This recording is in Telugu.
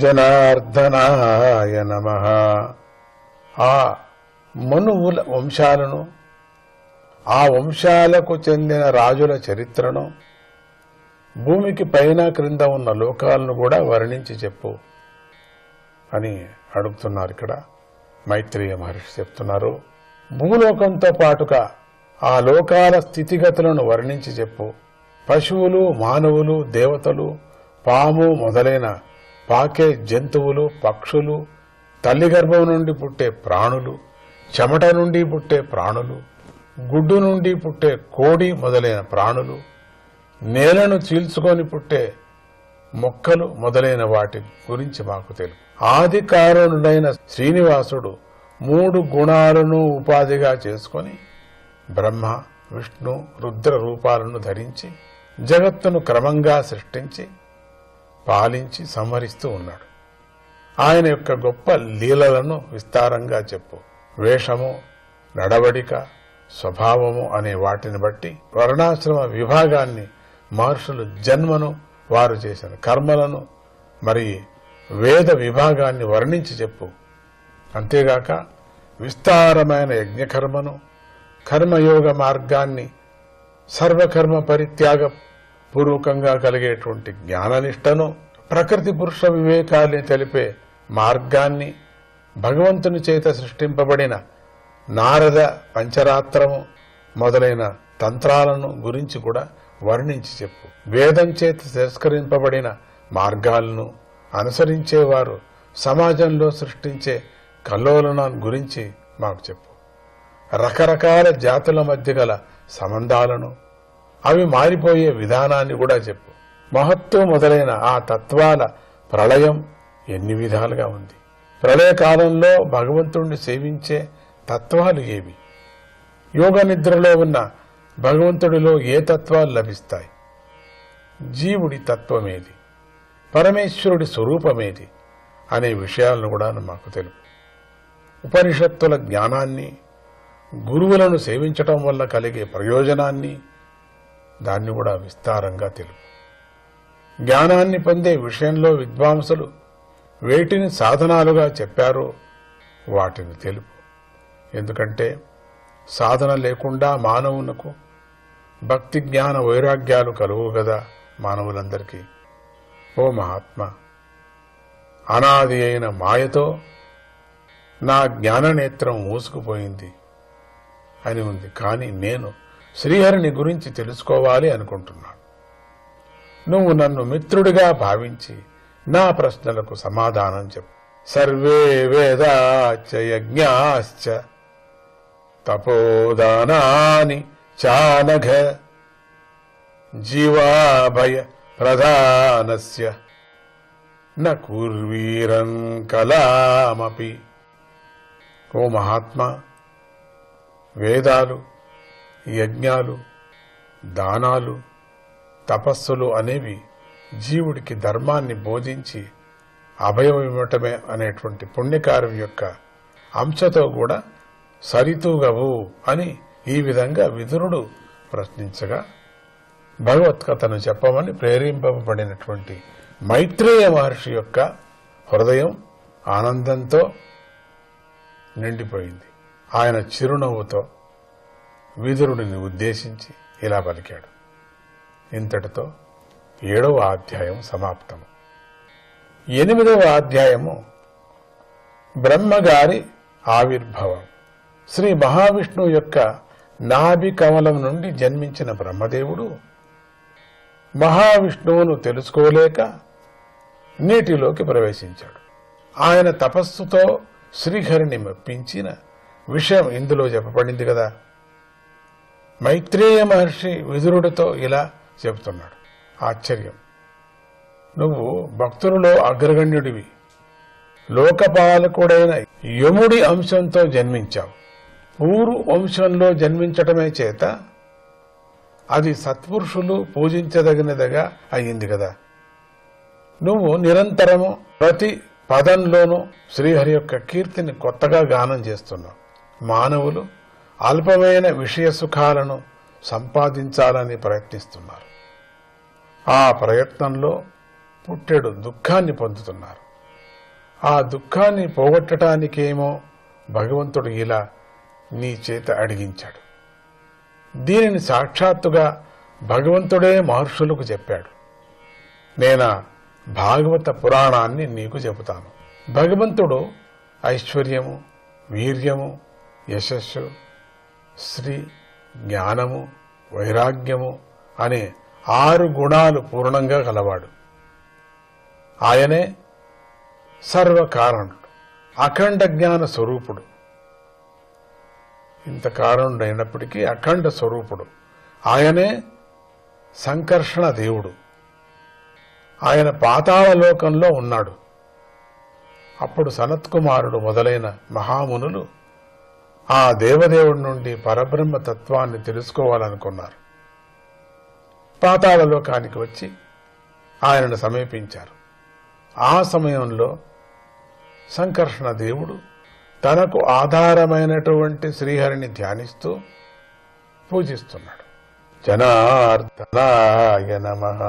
జనార్దనాయ నమః. ఆ మనువుల వంశాలను, ఆ వంశాలకు చెందిన రాజుల చరిత్రను, భూమికి పైన క్రింద ఉన్న లోకాలను కూడా వర్ణించి చెప్పు అని అడుగుతున్నారు. ఇక్కడ మైత్రేయ మహర్షి చెప్తున్నారు, భూలోకంతో పాటుగా ఆ లోకాల స్థితిగతులను వర్ణించి చెప్పు. పశువులు, మానవులు, దేవతలు, పాము మొదలైన పాకే జంతువులు, పక్షులు, తల్లి గర్భం నుండి పుట్టే ప్రాణులు, చెమట నుండి పుట్టే ప్రాణులు, గుడ్డు నుండి పుట్టే కోడి మొదలైన ప్రాణులు, నేలను చీల్చుకొని పుట్టే మొక్కలు మొదలైన వాటి గురించి మాకు తెలుసు. ఆది కారణుడైన శ్రీనివాసుడు 3 గుణాలను ఉపాధిగా చేసుకొని బ్రహ్మ, విష్ణు, రుద్ర రూపాలను ధరించి జగత్తును క్రమంగా సృష్టించి పాలించి సంహరిస్తూ ఉన్నాడు. ఆయన యొక్క గొప్ప లీలలను విస్తారంగా చెప్పు. వేషము, నడవడిక, స్వభావము అనే వాటిని బట్టి వర్ణాశ్రమ విభాగాన్ని, మహర్షులు జన్మను, వారు చేసిన కర్మలను, మరి వేద విభాగాన్ని వర్ణించి చెప్పు. అంతేగాక విస్తారమైన యజ్ఞకర్మను, కర్మయోగ మార్గాన్ని, సర్వకర్మ పరిత్యాగ పూర్వకంగా కలిగేటువంటి జ్ఞాననిష్టను, ప్రకృతి పురుష వివేకాన్ని తెలిపే మార్గాన్ని, భగవంతుని చేత సృష్టింపబడిన నారద పంచరాత్రము మొదలైన తంత్రాలను గురించి కూడా వర్ణించి చెప్పు. వేదం చేత తిరస్కరింపబడిన మార్గాలను అనుసరించేవారు సమాజంలో సృష్టించే కల్లోలన గురించి మాకు చెప్పు. రకరకాల జాతుల మధ్య గల సంబంధాలను, అవి మారిపోయే విధానాన్ని కూడా చెప్పు. మహత్తు మొదలైన ఆ తత్వాల ప్రళయం ఎన్ని విధాలుగా ఉంది. ప్రళయకాలంలో భగవంతుణ్ణి సేవించే తత్వాలు ఏవి? యోగ నిద్రలో ఉన్న భగవంతుడిలో ఏ తత్వాలు లభిస్తాయి? జీవుడి తత్వమేది, పరమేశ్వరుడి స్వరూపమేది అనే విషయాలను కూడా మాకు తెలుపు. ఉపనిషత్తుల జ్ఞానాన్ని, గురువులను సేవించటం వల్ల కలిగే ప్రయోజనాన్ని, దాన్ని కూడా విస్తారంగా తెలుపు. జ్ఞానాన్ని పొందే విషయంలో విద్వాంసులు వేటిని సాధనాలుగా చెప్పారో వాటిని తెలుపు. ఎందుకంటే సాధన లేకుండా మానవునకు భక్తి, జ్ఞాన, వైరాగ్యాలు కలుగు కదా మానవులందరికీ. ఓ మహాత్మా, అనాది అయిన మాయతో నా జ్ఞాననేత్రం మూసుకుపోయింది అని ఉంది. కానీ నేను శ్రీహరిని గురించి తెలుసుకోవాలి అనుకుంటున్నాను. నువ్వు నన్ను మిత్రుడిగా భావించి నా ప్రశ్నలకు సమాధానం చెప్పు. సర్వే వేదాశ్చ యజ్ఞాశ్చ తపోదానాని చానఘ జీవాభయ ప్రధానస్య న కుర్వీరం కలామపి. ఓ మహాత్మా, వేదాలు, యజ్ఞాలు, దానాలు, తపస్సులు అనేవి జీవుడికి ధర్మాన్ని బోధించి అభయం ఇవ్వటమే అనేటువంటి పుణ్యకార్యం యొక్క అంశతో కూడా సరితూగవు అని ఈ విధంగా విదురుడు ప్రశ్నించగా భగవత్కథను చెప్పమని ప్రేరేపింపబడినటువంటి మైత్రేయ మహర్షి యొక్క హృదయం ఆనందంతో నిండిపోయింది. ఆయన చిరునవ్వుతో విదురుడిని ఉద్దేశించి ఇలా పలికాడు. ఇంతటితో 7వ అధ్యాయం సమాప్తము. 8వ అధ్యాయము బ్రహ్మగారి ఆవిర్భావం. శ్రీ మహావిష్ణువు యొక్క నాభి కమలం నుండి జన్మించిన బ్రహ్మదేవుడు మహావిష్ణువును తెలుసుకోలేక నీటిలోకి ప్రవేశించాడు. ఆయన తపస్సుతో శ్రీహరిని మెప్పించిన విషయం ఇందులో చెప్పబడింది కదా. మైత్రేయ మహర్షి విదురుడితో ఇలా చెబుతున్నాడు. ఆశ్చర్యం, నువ్వు భక్తులలో అగ్రగణ్యుడివి, లోకపాలకుడైన యముడి అంశంతో జన్మించావు. పూర్వ వంశంలో జన్మించటమే చేత అది సత్పురుషులు పూజించదగినదిగా అయ్యింది కదా. నువ్వు నిరంతరము ప్రతి పదంలోనూ శ్రీహరి యొక్క కీర్తిని కొత్తగా గానం చేస్తున్నావు. మానవులు అల్పమైన విషయ సుఖాలను సంపాదించాలని ప్రయత్నిస్తున్నారు. ఆ ప్రయత్నంలో పుట్టెడు దుఃఖాన్ని పొందుతున్నారు. ఆ దుఃఖాన్ని పోగొట్టడానికేమో భగవంతుడు ఇలా నీ చేత అడిగించాడు. దీనిని సాక్షాత్తుగా భగవంతుడే మహర్షులకు చెప్పాడు. నేనా భాగవత పురాణాన్ని నీకు చెబుతాను. భగవంతుడు ఐశ్వర్యము, వీర్యము, యశస్సు, శ్రీ, జ్ఞానము, వైరాగ్యము అనే 6 గుణాలు పూర్ణంగా గలవాడు. ఆయనే సర్వకారణుడు, అఖండ జ్ఞాన స్వరూపుడు. ఇంత కారణుడైనప్పటికీ అఖండ స్వరూపుడు. ఆయనే సంకర్షణ దేవుడు. ఆయన పాతాళ లోకంలో ఉన్నాడు. అప్పుడు సనత్కుమారుడు మొదలైన మహామునులు ఆ దేవదేవుడి నుండి పరబ్రహ్మ తత్వాన్ని తెలుసుకోవాలనుకున్నారు. పాతాళ లోకానికి వచ్చి ఆయనను సమీపించారు. ఆ సమయంలో సంకర్షణ దేవుడు తనకు ఆధారమైనటువంటి శ్రీహరిని ధ్యానిస్తూ పూజిస్తున్నాడు. జనార్దనాయ నమః.